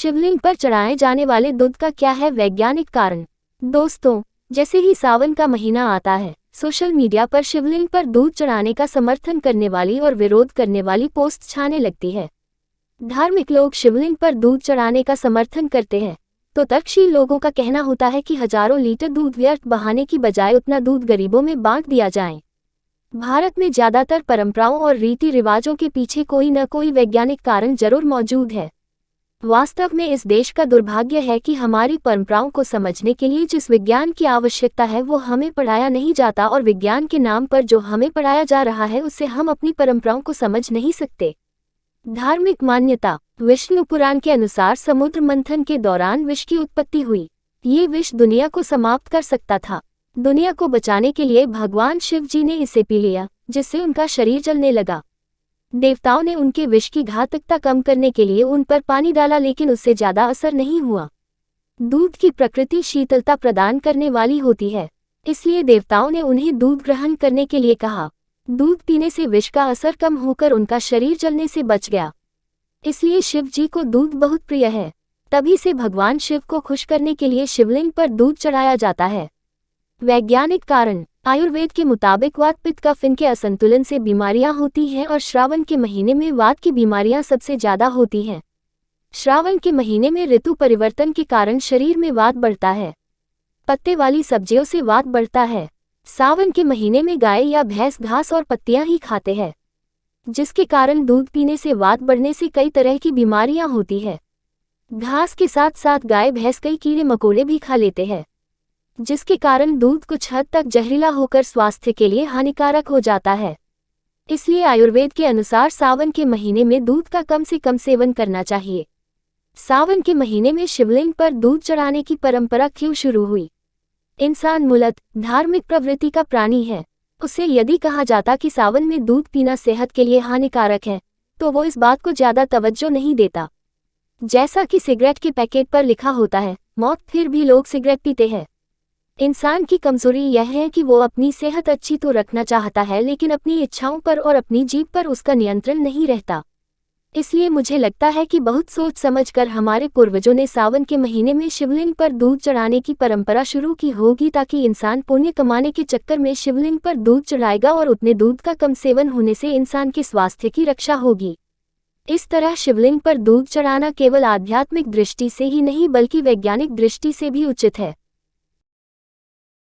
शिवलिंग पर चढ़ाए जाने वाले दूध का क्या है वैज्ञानिक कारण। दोस्तों, जैसे ही सावन का महीना आता है, सोशल मीडिया पर शिवलिंग पर दूध चढ़ाने का समर्थन करने वाली और विरोध करने वाली पोस्ट छाने लगती है। धार्मिक लोग शिवलिंग पर दूध चढ़ाने का समर्थन करते हैं, तो तर्कशील लोगों का कहना होता है कि हजारों लीटर दूध व्यर्थ बहाने की बजाय उतना दूध गरीबों में बांट दिया जाए। भारत में ज्यादातर परंपराओं और रीति रिवाजों के पीछे कोई न कोई वैज्ञानिक कारण जरूर मौजूद है। वास्तव में इस देश का दुर्भाग्य है कि हमारी परंपराओं को समझने के लिए जिस विज्ञान की आवश्यकता है वो हमें पढ़ाया नहीं जाता, और विज्ञान के नाम पर जो हमें पढ़ाया जा रहा है उससे हम अपनी परंपराओं को समझ नहीं सकते। धार्मिक मान्यता। विष्णु पुराण के अनुसार समुद्र मंथन के दौरान विष की उत्पत्ति हुई। ये विष दुनिया को समाप्त कर सकता था। दुनिया को बचाने के लिए भगवान शिव जी ने इसे पी लिया, जिससे उनका शरीर जलने लगा। देवताओं ने उनके विष की घातकता कम करने के लिए उन पर पानी डाला, लेकिन उससे ज्यादा असर नहीं हुआ। दूध की प्रकृति शीतलता प्रदान करने वाली होती है, इसलिए देवताओं ने उन्हें दूध ग्रहण करने के लिए कहा। दूध पीने से विष का असर कम होकर उनका शरीर जलने से बच गया। इसलिए शिव जी को दूध बहुत प्रिय है। तभी से भगवान शिव को खुश करने के लिए शिवलिंग पर दूध चढ़ाया जाता है। वैज्ञानिक कारण। आयुर्वेद के मुताबिक वात पित्त कफ इनके असंतुलन से बीमारियां होती हैं, और श्रावण के महीने में वात की बीमारियां सबसे ज्यादा होती हैं। श्रावण के महीने में ऋतु परिवर्तन के कारण शरीर में वात बढ़ता है। पत्ते वाली सब्जियों से वात बढ़ता है। सावन के महीने में गाय या भैंस घास और पत्तियां ही खाते हैं, जिसके कारण दूध पीने से वात बढ़ने से कई तरह की बीमारियां होती है। घास के साथ साथ गाय भैंस कई कीड़े मकोड़े भी खा लेते हैं, जिसके कारण दूध कुछ हद तक जहरीला होकर स्वास्थ्य के लिए हानिकारक हो जाता है। इसलिए आयुर्वेद के अनुसार सावन के महीने में दूध का कम से कम सेवन करना चाहिए। सावन के महीने में शिवलिंग पर दूध चढ़ाने की परंपरा क्यों शुरू हुई? इंसान मूलतः धार्मिक प्रवृत्ति का प्राणी है। उसे यदि कहा जाता कि सावन में दूध पीना सेहत के लिए हानिकारक है, तो वो इस बात को ज्यादा तवज्जो नहीं देता। जैसा कि सिगरेट के पैकेट पर लिखा होता है, मौत, फिर भी लोग सिगरेट पीते हैं। इंसान की कमजोरी यह है कि वो अपनी सेहत अच्छी तो रखना चाहता है, लेकिन अपनी इच्छाओं पर और अपनी जीभ पर उसका नियंत्रण नहीं रहता। इसलिए मुझे लगता है कि बहुत सोच समझकर हमारे पूर्वजों ने सावन के महीने में शिवलिंग पर दूध चढ़ाने की परंपरा शुरू की होगी, ताकि इंसान पुण्य कमाने के चक्कर में शिवलिंग पर दूध चढ़ाएगा और उतने दूध का कम सेवन होने से इंसान के स्वास्थ्य की रक्षा होगी। इस तरह शिवलिंग पर दूध चढ़ाना केवल आध्यात्मिक दृष्टि से ही नहीं बल्कि वैज्ञानिक दृष्टि से भी उचित है।